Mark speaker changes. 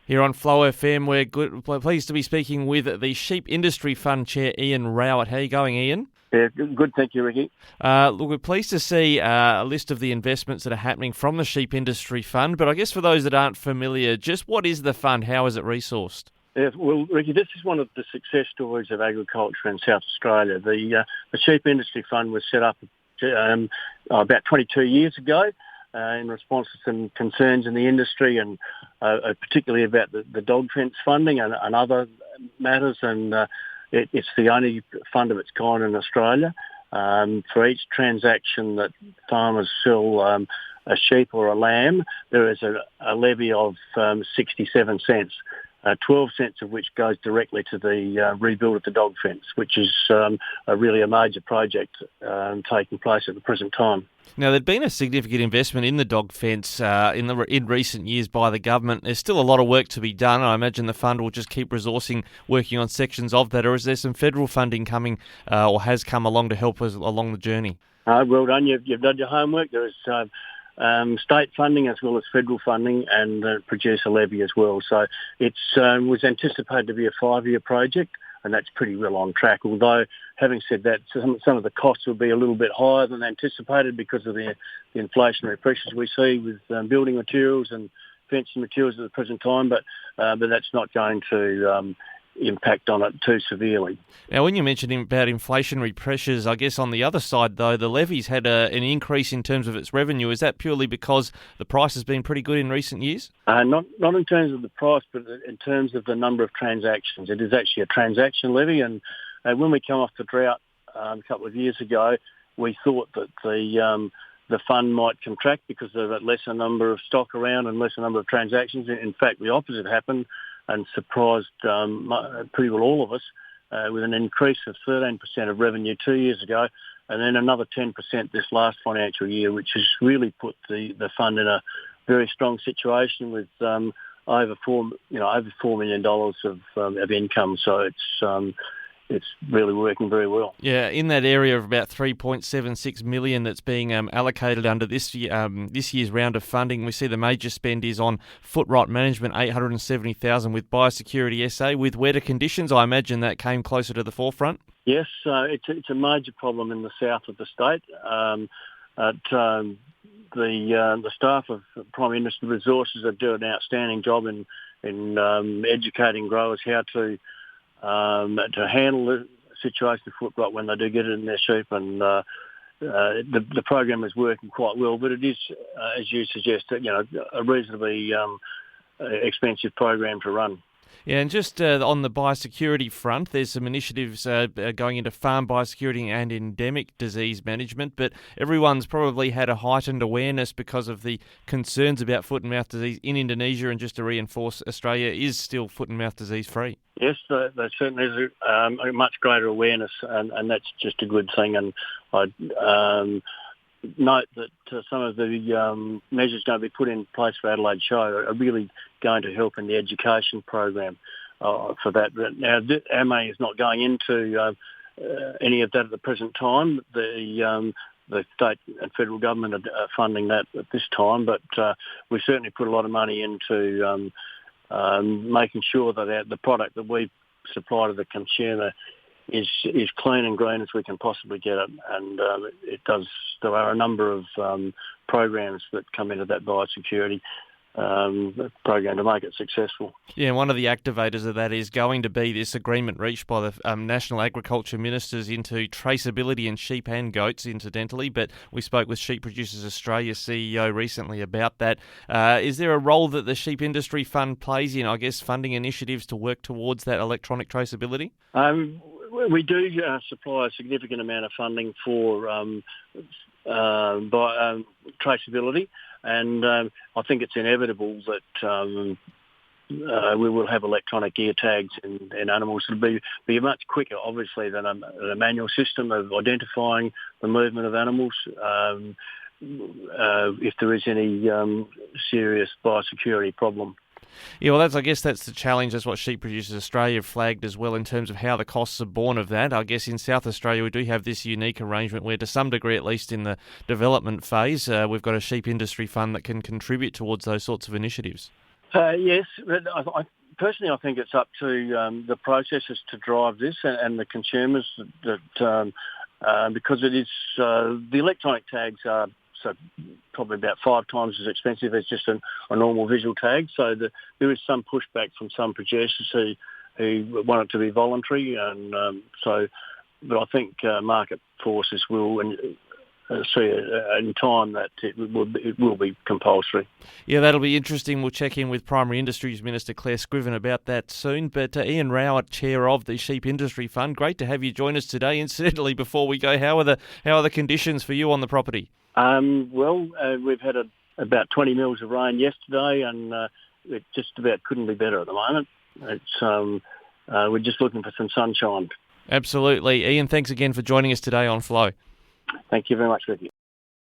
Speaker 1: Here on Flow FM, we're pleased to be speaking with the Sheep Industry Fund Chair, Ian Rowett. How are you going, Ian?
Speaker 2: Yeah, good. Thank you, Ricky.
Speaker 1: Look, we're pleased to see a list of the investments that are happening from the Sheep Industry Fund, but I guess for those that aren't familiar, just what is the fund? How is it resourced?
Speaker 2: Yeah, well, Ricky, this is one of the success stories of agriculture in South Australia. The Sheep Industry Fund was set up about 22 years ago in response to some concerns in the industry and particularly about the dog fence funding and other matters. And it's the only fund of its kind in Australia. For each transaction that farmers sell a sheep or a lamb, there is a levy of 67 cents. 12 cents of which goes directly to the rebuild of the dog fence, which is really a major project taking place at the present time.
Speaker 1: Now, there'd been a significant investment in the dog fence in recent years by the government. There's still a lot of work to be done. I imagine the fund will just keep resourcing, working on sections of that, or is there some federal funding coming or has come along to help us along the journey?
Speaker 2: Well done. You've done your homework. There is state funding as well as federal funding and producer levy as well. So it was anticipated to be a 5-year project, and that's pretty well on track. Although, having said that, some of the costs will be a little bit higher than anticipated because of the inflationary pressures we see with building materials and fencing materials at the present time, but that's not going to impact on it too severely.
Speaker 1: Now, when you mentioned about inflationary pressures, I guess on the other side, though, the levy's had an increase in terms of its revenue. Is that purely because the price has been pretty good in recent years?
Speaker 2: Not in terms of the price, but in terms of the number of transactions. It is actually a transaction levy, and when we come off the drought a couple of years ago, we thought that the fund might contract because of a lesser number of stock around and lesser number of transactions. In fact, the opposite happened and surprised pretty well all of us with an increase of 13% of revenue 2 years ago and then another 10% this last financial year, which has really put the fund in a very strong situation with over $4 million of income. So it's really working very well.
Speaker 1: Yeah, in that area of about 3.76 million that's being allocated under this year's round of funding, we see the major spend is on foot rot management, 870,000 with biosecurity SA. With wetter conditions, I imagine that came closer to the forefront.
Speaker 2: Yes, it's a major problem in the south of the state. The staff of Prime Minister Resources are doing an outstanding job in educating growers how to handle the situation of foot rot when they do get it in their sheep, and the program is working quite well. But it is, as you suggest, a reasonably expensive program to run.
Speaker 1: Yeah, and just on the biosecurity front, there's some initiatives going into farm biosecurity and endemic disease management, but everyone's probably had a heightened awareness because of the concerns about foot and mouth disease in Indonesia, and just to reinforce, Australia is still foot and mouth disease free. Yes,
Speaker 2: there certainly is a much greater awareness, and that's just a good thing. And I'd note that some of the measures going to be put in place for Adelaide Show are really going to help in the education program for that. But now, AMA is not going into any of that at the present time. The state and federal government are funding that at this time, but we certainly put a lot of money into making sure that the product that we supply to the consumer is clean and green as we can possibly get it, and there are a number of programs that come into that biosecurity program to make it successful.
Speaker 1: Yeah, one of the activators of that is going to be this agreement reached by the National Agriculture Ministers into traceability in sheep and goats, incidentally, but we spoke with Sheep Producers Australia CEO recently about that. Is there a role that the Sheep Industry Fund plays in, I guess, funding initiatives to work towards that electronic traceability?
Speaker 2: We do supply a significant amount of funding for traceability, and I think it's inevitable that we will have electronic ear tags in animals. It'll be much quicker, obviously, than a manual system of identifying the movement of animals if there is any serious biosecurity problem.
Speaker 1: Yeah, well, I guess that's the challenge. That's what Sheep Producers Australia flagged as well in terms of how the costs are borne of that. I guess in South Australia we do have this unique arrangement where, to some degree at least in the development phase, we've got a sheep industry fund that can contribute towards those sorts of initiatives.
Speaker 2: Yes, but personally, I think it's up to the processors to drive this and the consumers because it is the electronic tags are probably about 5 times as expensive as just a normal visual tag. So there is some pushback from some producers who want it to be voluntary, and but I think market forces will see in time that it will be compulsory.
Speaker 1: Yeah, that'll be interesting. We'll check in with Primary Industries Minister Claire Scriven about that soon. But Ian Rowett, Chair of the Sheep Industry Fund, great to have you join us today. Incidentally, before we go, how are the conditions for you on the property?
Speaker 2: We've had about 20 mils of rain yesterday, and it just about couldn't be better at the moment. It's we're just looking for some sunshine.
Speaker 1: Absolutely. Ian, thanks again for joining us today on Flow.
Speaker 2: Thank you very much, Ricky.